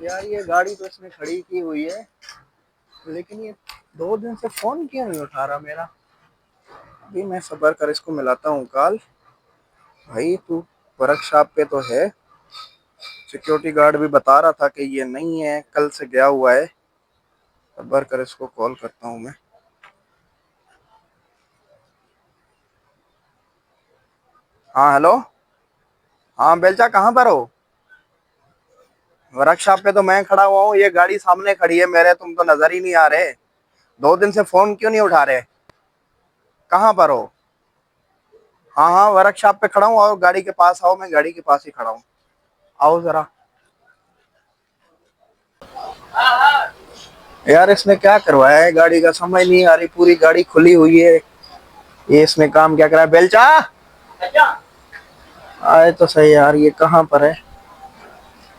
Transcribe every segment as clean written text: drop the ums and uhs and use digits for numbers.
यार ये गाड़ी तो इसने खड़ी की हुई है, लेकिन ये 2 दिन से फोन क्यों नहीं उठा रहा मेरा। अभी मैं सबर कर इसको मिलाता हूँ कॉल। भाई तू वर्कशॉप पे तो है, सिक्योरिटी गार्ड भी बता रहा था कि ये नहीं है, कल से गया हुआ है। सबर कर इसको कॉल करता हूँ मैं। हाँ हेलो। हाँ बेलचा, कहाँ पर हो? वर्कशॉप पे तो मैं खड़ा हुआ हूँ, ये गाड़ी सामने खड़ी है मेरे, तुम तो नजर ही नहीं आ रहे। 2 दिन से फोन क्यों नहीं उठा रहे? कहाँ पर हो? हाँ हाँ, वर्कशॉप पे खड़ा हूँ और गाड़ी के पास आओ, मैं गाड़ी के पास ही खड़ा हूँ, आओ जरा। यार इसने क्या करवाया है, गाड़ी का समझ नहीं आ रही, पूरी गाड़ी खुली हुई है। ये इसने काम क्या करा है? बेलचा आए तो सही यार, ये कहाँ पर है,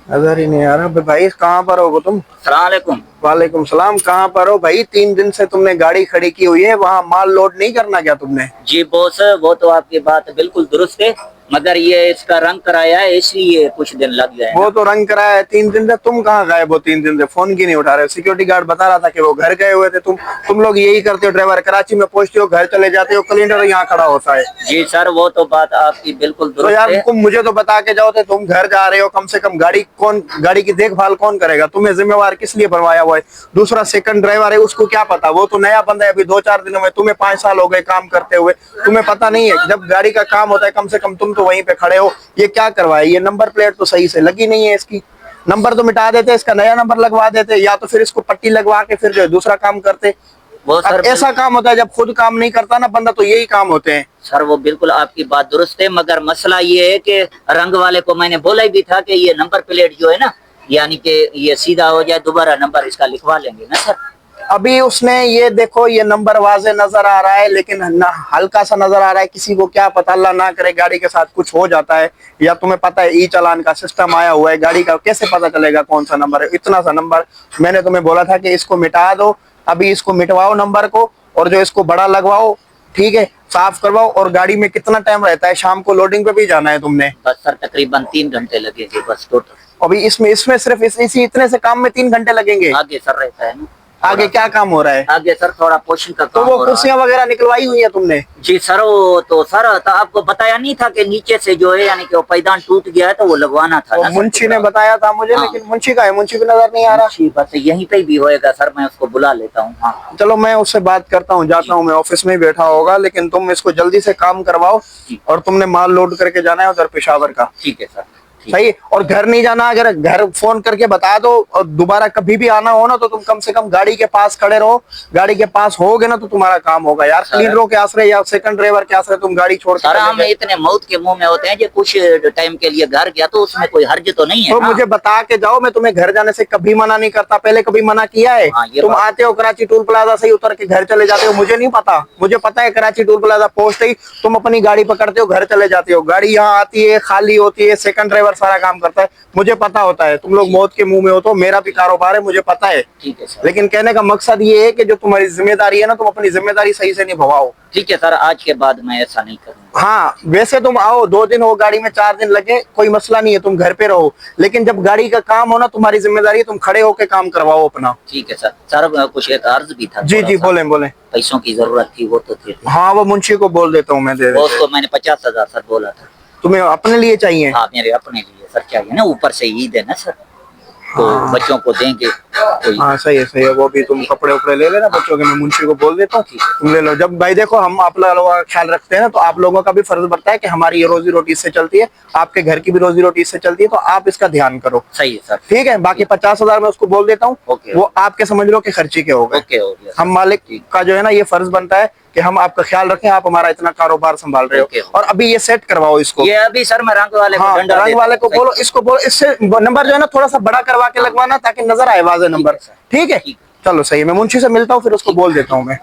नजर ही नहीं आ रहा। भाई कहाँ पर हो तुम? सलामकुम। वालेकुम सलाम। कहाँ पर हो भाई? 3 दिन से तुमने गाड़ी खड़ी की हुई है, वहाँ माल लोड नहीं करना क्या तुमने? जी बॉस, वो तो आपकी बात बिल्कुल दुरुस्त है, मगर ये इसका रंग कराया है इसलिए कुछ दिन लग गए वो ना। तो रंग कराया है 3 दिन से, तुम कहाँ गायब हो 3 दिन से? फोन क्यों नहीं उठा रहे हो? सिक्योरिटी गार्ड बता रहा था कि वो घर गए हुए थे। तुम लोग यही करते हो, ड्राइवर कराची में पहुंचते हो, घर चले जाते हो, क्लीनर यहाँ खड़ा होता है। जी सर, वो तो बात आपकी बिल्कुल तो दुरुस्त यार है। तुम मुझे तो बता के जाओ थे, तुम घर जा रहे हो, कम से कम गाड़ी की देखभाल कौन करेगा? तुम्हें जिम्मेवार किस लिए बनवाया हुआ है? दूसरा सेकंड ड्राइवर है, उसको क्या पता, वो तो नया बंदा है, अभी 2-4 दिनों में, तुम्हें 5 साल हो गए काम करते हुए, तुम्हें पता नहीं है? जब गाड़ी का काम होता है कम से कम तुम तो वहीं पे खड़े हो। ये क्या करवाया? ये नंबर प्लेट तो सही से लगी नहीं है इसकी, नंबर तो मिटा देते, इसका नया नंबर लगवा देते, या तो फिर इसको पट्टी लगवा के फिर जो है दूसरा काम करते। वो सर अब ऐसा काम होता है जब खुद काम नहीं करता ना बंदा, तो यही काम होते हैं। सर वो बिल्कुल आपकी बात दुरुस्त है, मगर मसला ये है कि रंग वाले को मैंने बोला ही भी था कि ये नंबर प्लेट जो है ना, यानी कि ये सीधा हो जाए, दोबारा नंबर इसका लिखवा लेंगे ना सर। अभी उसने ये देखो, ये नंबर वाजे नजर आ रहा है, लेकिन हल्का सा नजर आ रहा है। किसी को क्या पता, अल्लाह ना करे गाड़ी के साथ कुछ हो जाता है, या तुम्हें पता है ई चालान का सिस्टम आया हुआ है गाड़ी का, कैसे पता चलेगा कौन सा नंबर है? इतना सा नंबर मैंने तुम्हें बोला था कि इसको मिटा दो, अभी इसको मिटवाओ नंबर को, और जो इसको बड़ा लगवाओ, ठीक है, साफ करवाओ। और गाड़ी में कितना टाइम रहता है? शाम को लोडिंग पे भी जाना है तुमने। बस सर तकरीबन 3 घंटे लगेंगे बस टोटल। अभी इसमें इसमें सिर्फ इसी इतने से काम में 3 घंटे लगेंगे? आगे सर रहता है ना, आगे क्या काम हो रहा है? आगे सर थोड़ा पोर्शन का तो काम वो हो रहा है। कुर्सियां वगैरह निकलवाई हुई है तुमने? जी सर, वो तो सर तो आपको बताया नहीं था कि नीचे से जो है यानी कि वो पैदान टूट गया है, तो वो लगवाना था ना। मुंशी ने बताया था मुझे, हाँ। लेकिन मुंशी का है, मुंशी भी नजर नहीं आ रहा। अच्छी बात है, यहीं पे भी होएगा सर, मैं उसको बुला लेता हूँ। हाँ चलो मैं उससे बात करता हूँ, जाता हूँ, मैं ऑफिस में ही बैठा होगा, लेकिन तुम इसको जल्दी से काम करवाओ। और तुमने माल लोड करके जाना है उधर पेशावर का। ठीक है सर। सही। और घर नहीं जाना, अगर घर फोन करके बता दो, और दोबारा कभी भी आना हो ना, तो तुम कम से कम गाड़ी के पास खड़े रहो। गाड़ी के पास होगे ना तो तुम्हारा काम होगा यार। क्लीनरों के आश्रय या सेकंड ड्राइवर के आश्रय तुम गाड़ी छोड़ सर हम इतने मौत के मुंह में होते हैं कि कुछ टाइम के लिए घर गया तो उसमें कोई हर्ज तो नहीं है तो ना? मुझे बता के जाओ, मैं तुम्हें घर जाने से कभी मना नहीं करता, पहले कभी मना किया है? हाँ, तुम आते हो कराची टूल प्लाजा से ही उतर के घर चले जाते हो, मुझे नहीं पता? मुझे पता है कराची टूल प्लाजा पहुंचते ही तुम अपनी गाड़ी पकड़ते हो, घर चले जाते हो। गाड़ी यहाँ आती है, खाली होती है, सेकंड ड्राइवर सारा काम करता है, मुझे पता होता है। तुम लोग मौत के मुंह में हो, तो मेरा भी कारोबार है, मुझे पता है। ठीक है सर। लेकिन कहने का मकसद ये है कि जो तुम्हारी जिम्मेदारी है ना, तुम अपनी जिम्मेदारी सही से निभाओ। ठीक है सर, आज के बाद मैं ऐसा नहीं करूँगा। हाँ वैसे तुम आओ, 2 दिन हो गाड़ी में, 4 दिन लगे, कोई मसला नहीं है, तुम घर पे रहो, लेकिन जब गाड़ी का काम हो ना, तुम्हारी जिम्मेदारी है, तुम खड़े होके काम करवाओ अपना। ठीक है सर। सर कुछ एक अर्ज भी था। जी जी, बोले बोले। पैसों की जरूरत थी, वो तो थी। हाँ वो मुंशी को बोल देता हूँ मैं, दे वो उसको मैंने 50,000 सर बोला था। तुम्हें अपने लिए चाहिए? हाँ मेरे अपने लिए सर चाहिए ना, ऊपर से ईद है ना सर, तो बच्चों को देंगे। हाँ सही है सही है, वो भी तुम कपड़े उपड़े ले लेना बच्चों के, मैं मुंशी को बोल देता हूँ, तुम ले लो। जब भाई देखो, हम आप लोगों का ख्याल रखते हैं ना, तो आप लोगों का भी फर्ज बनता है कि हमारी ये रोजी रोटी इससे चलती है, आपके घर की भी रोजी रोटी इससे चलती है, तो आप इसका ध्यान करो। सही है सर। ठीक है, बाकी 50,000 मैं उसको बोल देता हूँ, वो आपके समझ लो कि खर्चे के हो गए। हम मालिक का जो है ना, ये फर्ज बनता है कि हम आपका ख्याल रखें, आप हमारा इतना कारोबार संभाल रहे हो। और अभी ये सेट करवाओ इसको। ये अभी सर मैं रंग वाले हाँ, रंग वाले को बोलो, इसको बोलो, इससे नंबर जो है ना थोड़ा सा बड़ा करवा के लगवाना, ताकि नजर आए वाजे नंबर। ठीक है, चलो सही है, मैं मुंशी से मिलता हूँ, फिर उसको बोल देता हूँ मैं।